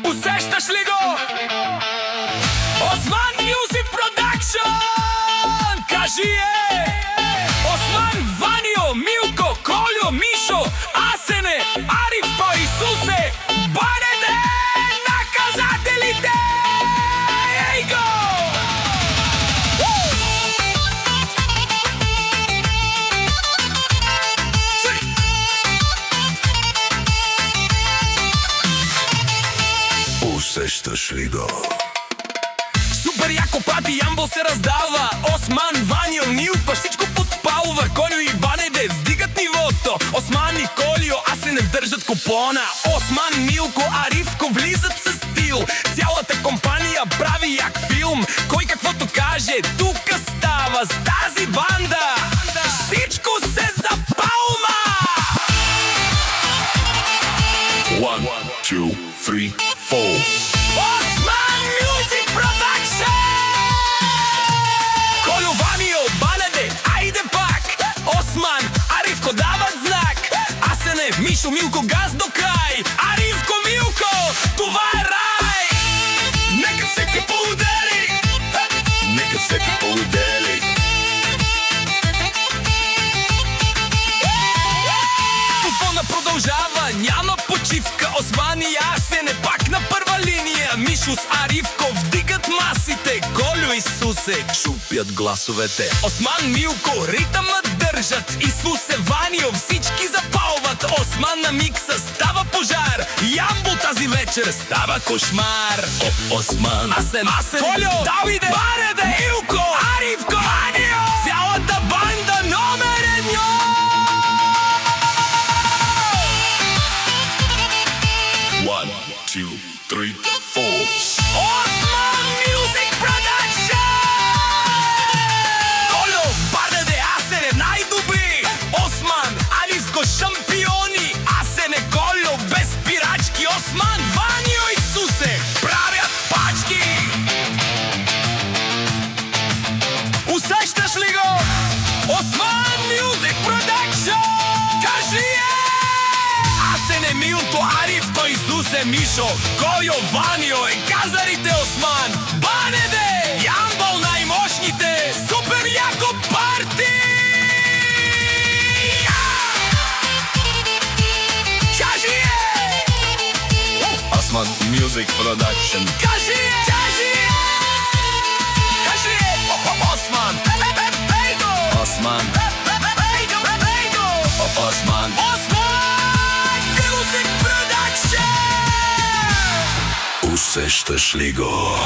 Усещаш ли го? Осман Мюзик Продакшън! Кажи Осман, Ванио, Милко, Колю, Мишо, Асене, Арифко, Исусе, бъдете наказателите! Ей го! Усещаш ли го? Супер яко пати Ямбол се раздава. Осман, Ванио, Милко, всичко подпалва. Колю и Банеде вдигат нивото. Осман и Колио, аз се не държат купона. Осман, Милко, Арифко влизат със стил. Цялата компания прави як филм. Кой каквото каже, тук става с тази банда. Всичко се запалва. 1, 2, 3, 4. Осман Мюзик Продакшън! Колю, Ванио, Банеде, айде пак! Осман, Арифко дават знак. Асене, Мишо, Милко, газ до край. Арифко, Милко, това е рай! Нека всеки поудели! Нека всеки поудели. Фона продължава, няма почивка. Осман и Асене пак на първа линия. Мишо с Арифко вдигат масите. Колю и Сусе чупят гласовете. Осман, Милко ритъмът държат. Исусе, Ванио всички запалват. Осман на микса става пожар. Ямбол тази вечер става кошмар. Осман, Асен, Колю, Давиде, Банеде, Милко, Арифко, Ванио, цялата банда номер едно! 1, 2, 3, 4. Осман Мюзик Продакшън! Колю, Банеде, Асене най-добри! Осман, Арифко шампиони! Асене, Колю без спирачки! Осман, Ванио и Сусе правят пачки! Усещаш ли го? Осман Мюзик Продакшън! Кажи Асене, Милко, Арифко, Исусе, Мишо, Колю, Ванио и казарите Осман, Банеде, Ямбол най-мощните, супер яко парти! Кажи Осман Мюзик Продакшън. Кажи Осман! Осман, Осман! Осман. Осман Мюзик Продакшън! Усещаш ли го?